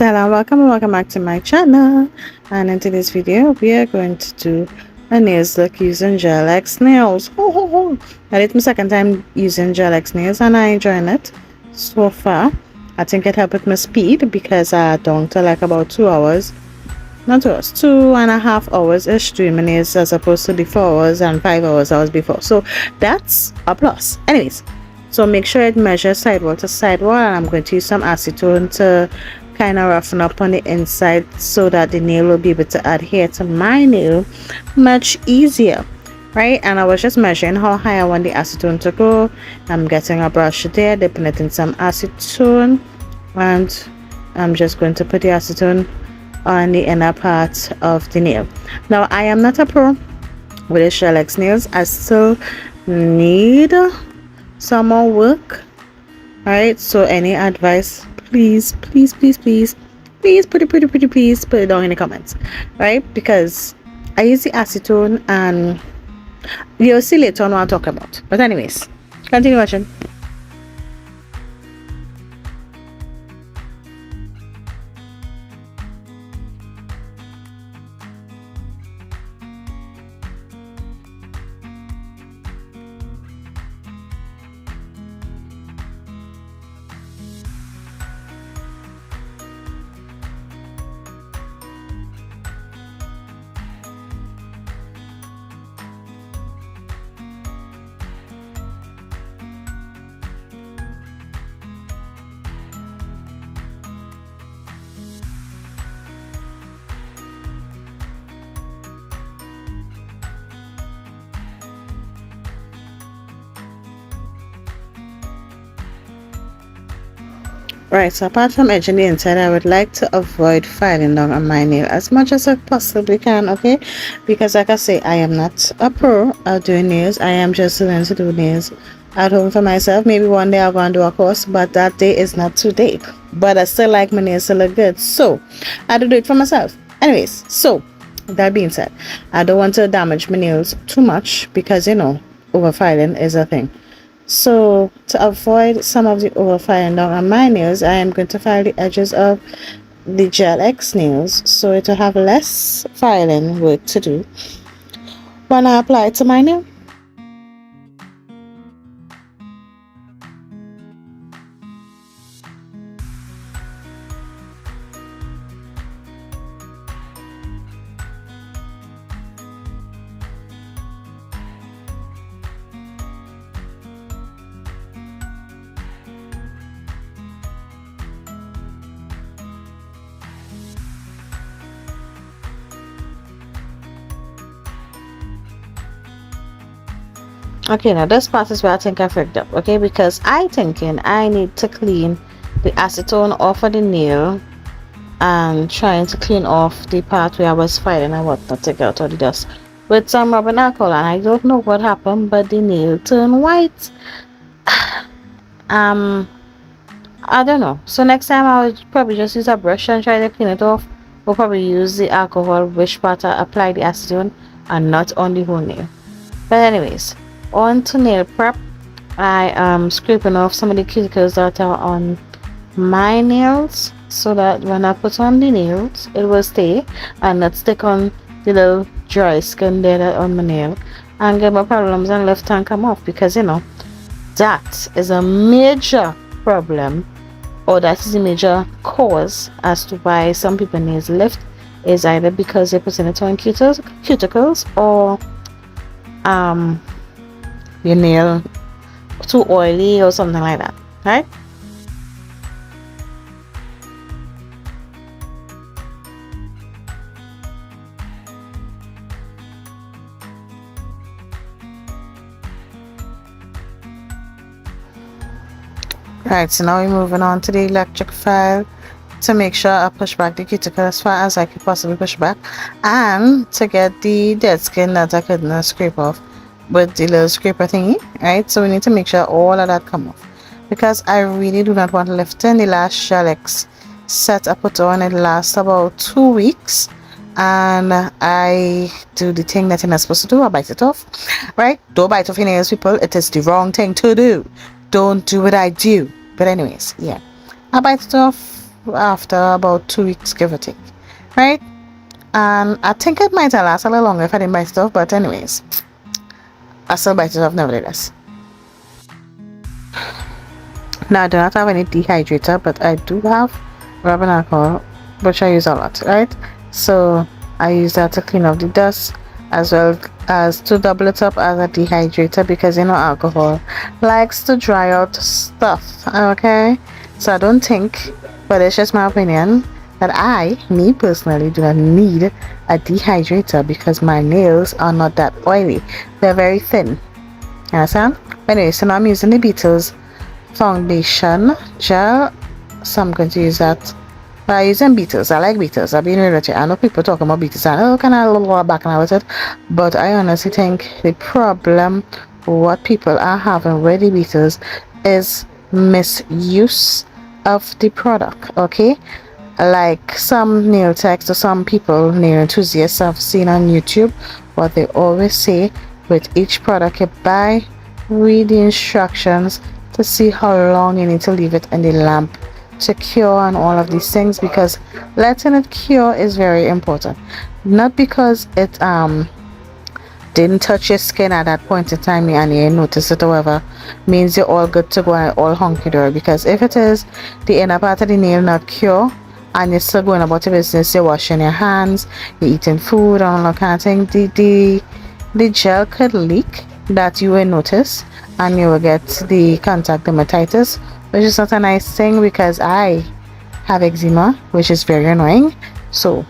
So hello, welcome back to my channel. And in today's video we are going to do a nails look using gel X nails. And it's my second time using gel X nails and I enjoying it so far. I think it helped with my speed because I done to like about 2 hours, not 2 hours, 2.5 hours ish doing my nails as opposed to the 4 hours and 5 hours I was before. So that's a plus. Anyways, so make sure it measures sidewall to sidewall, and I'm going to use some acetone to kind of roughen up on the inside so that the nail will be able to adhere to my nail much easier, right? And I was just measuring how high I want the acetone to go. I'm getting a brush there, dipping it in some acetone, and I'm just going to put the acetone on the inner part of the nail. Now I am not a pro with the gel X nails. I still need some more work, right? So any advice, please put it down in the comments, right? Because I use the acetone and you'll see later on what I'm talking about. But anyways, continue watching. Right, so apart from edging the inside, I would like to avoid filing down on my nail as much as I possibly can, okay? Because like I say, I am not a pro at doing nails. I am just learning to do nails at home for myself. Maybe one day I'll go and do a course, but that day is not today. But I still like my nails to look good, so I had to do it for myself. Anyways, so that being said, I don't want to damage my nails too much because, you know, overfiling is a thing. So to avoid some of the overfiling down on my nails, I am going to file the edges of the gel X nails so it will have less filing work to do when I apply it to my nail. Okay, now this part is where I think I freaked up, okay? Because I thinking I need to clean the acetone off of the nail and trying to clean off the part where I was filing and whatnot, take out all the dust with some rubbing alcohol, and I don't know what happened, but the nail turned white. I don't know. So next time I would probably just use a brush and try to clean it off, or probably use the alcohol which part I apply the acetone and not on the whole nail. But anyways, on to nail prep. I am scraping off some of the cuticles that are on my nails so that when I put on the nails it will stay and not stick on the little dry skin there that on my nail and get my problems and left and come off, because you know that is a major problem, or that is a major cause as to why some people nails lift, is either because they're putting it on cuticles or your nail too oily or something like that, right? Right, so now we're moving on to the electric file to make sure I push back the cuticle as far as I could possibly push back, and to get the dead skin that I couldn't scrape off with the little scraper thingy, right? So we need to make sure all of that come off, because I really do not want lifting. The last gel X set I put on, it lasts about 2 weeks, and I do the thing that you're not supposed to do. I bite it off, right? Don't bite off your nails, people. It is the wrong thing to do. Don't do what I do. But anyways, yeah, I bite it off after about 2 weeks, give or take, right? And I think it might have lasted a little longer if I didn't bite it off, but anyways, I still bite it off nevertheless. Now I do not have any dehydrator, but I do have rubbing alcohol, which I use a lot, right? So I use that to clean off the dust as well as to double it up as a dehydrator, because you know alcohol likes to dry out stuff, okay? So I don't think, but it's just my opinion, that me personally, do not need a dehydrator because my nails are not that oily. They're very thin. You understand? Anyway, so now I'm using the Beetles foundation gel, so I'm going to use that. But I'm using Beetles. I like Beetles. I've been real with you. I know people talking about Beetles and oh, can I a little back and with it, but I honestly think the problem what people are having with the Beetles is misuse of the product. Okay, like some nail techs or some people, nail enthusiasts, I've seen on YouTube, what they always say with each product you buy, read the instructions to see how long you need to leave it in the lamp to cure and all of these things, because letting it cure is very important. Not because it didn't touch your skin at that point in time and you notice it, however, means you're all good to go and all hunky-dory. Because if it is the inner part of the nail not cure and you're still going about your business, you're washing your hands, you're eating food and all that kind of thing, the gel could leak that you will notice and you will get the contact dermatitis, which is not a nice thing because I have eczema, which is very annoying. So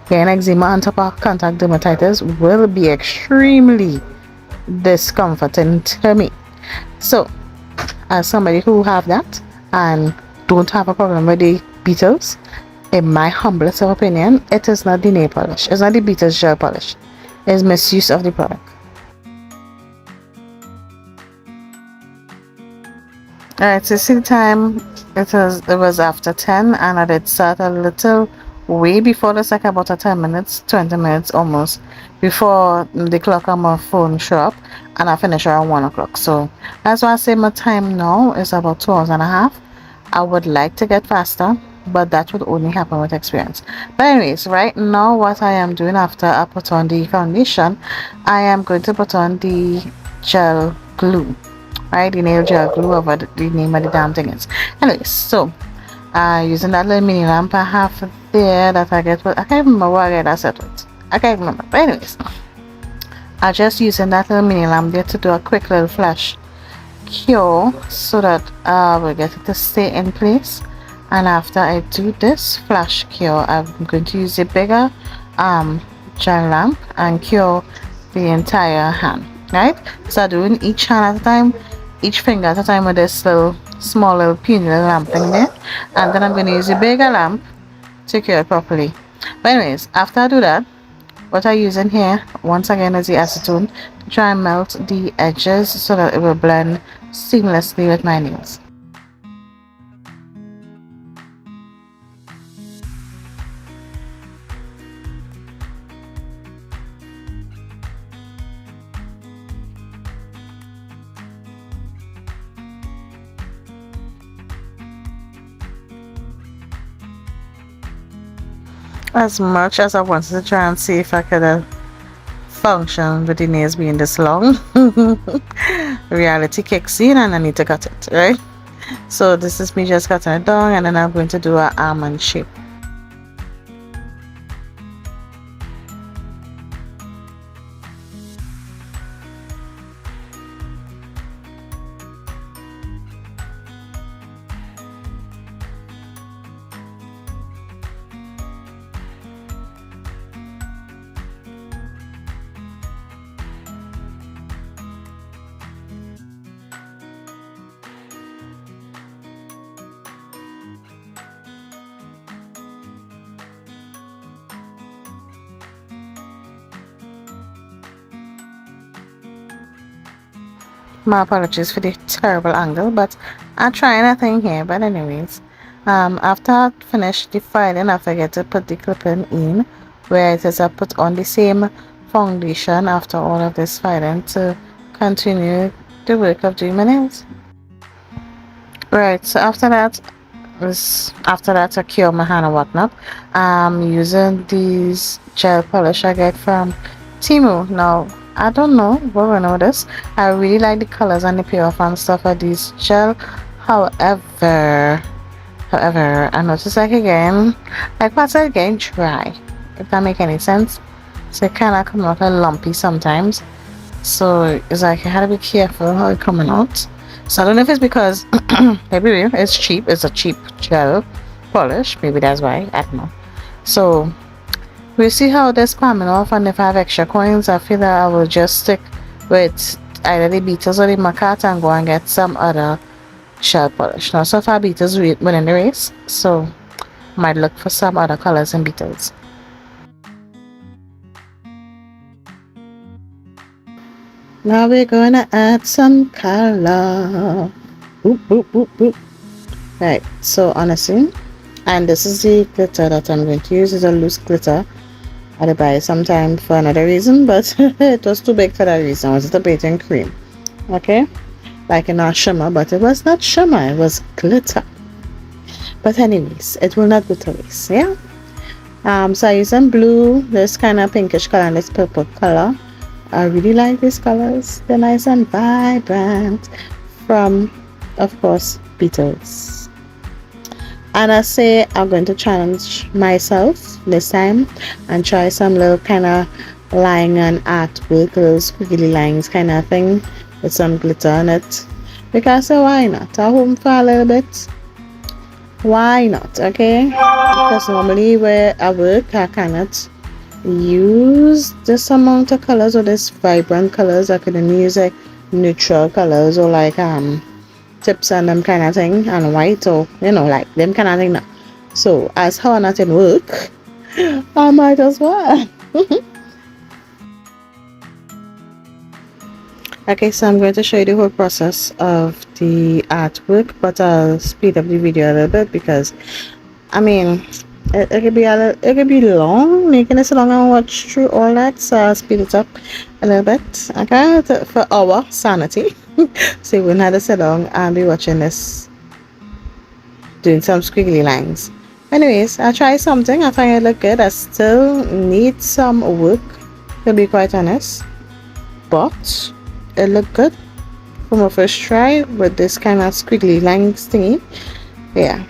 getting eczema on top of contact dermatitis will be extremely discomforting to me. So as somebody who have that and don't have a problem with the Beetles, in my humblest opinion, it is not the nail polish, it's not the Beetles gel polish, it's misuse of the product. Alright, so see the time, it was after 10 and I did start a little way before the second, about 10 minutes, 20 minutes almost, before the clock on my phone show up, and I finish around 1 o'clock. So that's why I say my time now is about 2 hours and a half. I would like to get faster, but that would only happen with experience. But anyways, right now what I am doing after I put on the foundation, I am going to put on the gel glue. Right, the nail gel glue, over the name of the damn thing is. Anyways, so using that little mini lamp I have there that I get with, I can't remember what I get that set with. I can't remember. But anyways, I just using that little mini lamp there to do a quick little flash cure so that we'll get it to stay in place. And after I do this flash cure, I'm going to use a bigger gel lamp and cure the entire hand. Right, so doing each hand at a time, each finger at a time with this little small little puny little lamp thing there, and then I'm going to use a bigger lamp to cure it properly. But anyways, after I do that, what I use in here once again is the acetone to try and melt the edges so that it will blend seamlessly with my nails. As much as I wanted to try and see if I could function with the nails being this long, reality kicks in and I need to cut it, right? So this is me just cutting it down, and then I'm going to do an almond shape. My apologies for the terrible angle, but I'm trying a thing here. But anyways, after I finish the filing, I forget to put the clip-in in where it is I put on the same foundation after all of this filing to continue the work of doing my nails. Right, so after that, This after that I cure my hand and whatnot. I'm using these gel polish I get from Timu. Now I don't know where I know this. I really like the colors and the payoff and stuff of these gel. However, I notice like parts are getting dry. If that make any sense. So it kinda come out a lumpy sometimes. So it's like you had to be careful how it coming out. So I don't know if it's because maybe it's cheap. It's a cheap gel polish. Maybe that's why. I don't know. So we'll see how this coming off, and if I have extra coins, I feel that I will just stick with either the Beetles or the Macat and go and get some other gel polish. Now so far Beetles winning the race, so I might look for some other colors in Beetles. Now we're gonna add some color. Boop, boop, boop, boop. Right, so honestly, and this is the glitter that I'm going to use. It's a loose glitter. I had to buy it sometime for another reason, but it was too big for that reason. It was a painting cream. Okay? Like in our shimmer, but it was not shimmer, it was glitter. But anyways, it will not go to waste, yeah? So I use some blue, this kind of pinkish color, and this purple color. I really like these colors. They're nice and vibrant. From, of course, Beetles. And I say I'm going to challenge myself this time and try some little kind of line and artwork, little squiggly lines kind of thing with some glitter on it. Because so why not? At home for a little bit. Why not? Okay? Because normally where I work, I cannot use this amount of colors or this vibrant colors. I couldn't use like neutral colors or like tips and them kind of thing and white or like them kind of thing now. So as how nothing work, I might as well. Okay, so I'm going to show you the whole process of the artwork, but I'll speed up the video a little bit because I mean it could be long, making it so long and watch through all that, so I'll speed it up a little bit, okay, for our sanity. So you wouldn't have to sit down and be watching this doing some squiggly lines. Anyways, I try something, I find it look good. I still need some work, to be quite honest, but it looked good for my first try with this kind of squiggly lines thingy. Yeah.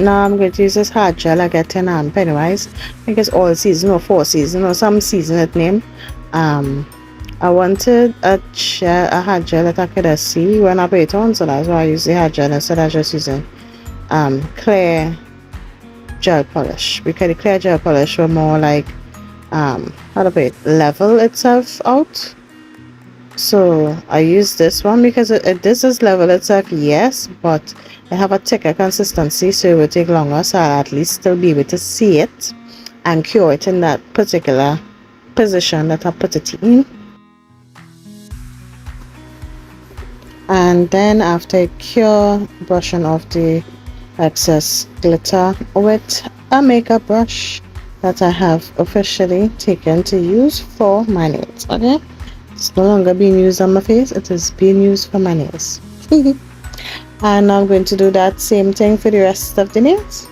now I'm going to use this hard gel I get in Pennywise. I think it's all season or 4 season or some season it name. I wanted a hard gel that I could see when I put it on, so that's why I use the hard gel instead of just using clear gel polish, because the clear gel polish will more like how to put it, level itself out. So I use this one because this is level itself, yes, but I have a thicker consistency, so it will take longer, so I'll at least still be able to see it and cure it in that particular position that I put it in. And then after I cure, brushing off the excess glitter with a makeup brush that I have officially taken to use for my nails. Okay, it's no longer being used on my face, it is being used for my nails. And I'm going to do that same thing for the rest of the nails.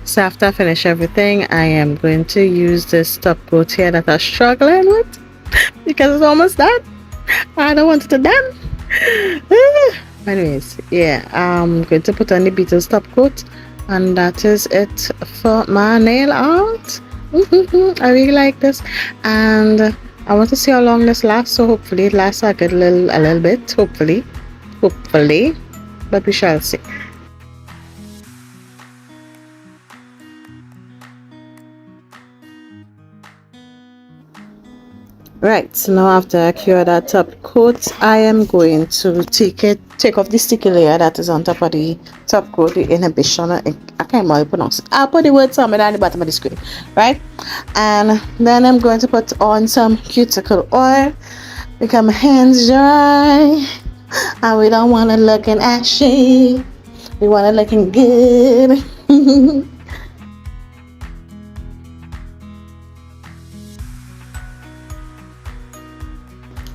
So after I finish everything, I am going to use this top coat here that I'm struggling with because it's almost done. I don't want it to done. Anyways, yeah, I'm going to put on the Beetles top coat, and that is it for my nail art. I really like this, and I want to see how long this lasts. So hopefully it lasts a little bit. Hopefully, but we shall see. Right, so now after I cure that top coat, I am going to take off the sticky layer that is on top of the top coat, the inhibition. I can't remember how to pronounce it. I'll put the word somewhere down the bottom of the screen, right? And then I'm going to put on some cuticle oil because my hands dry and we don't want it looking ashy. We want it looking good.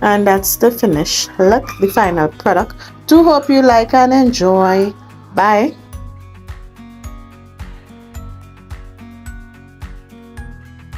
And that's the finished look, the final product. Do hope you like and enjoy. Bye.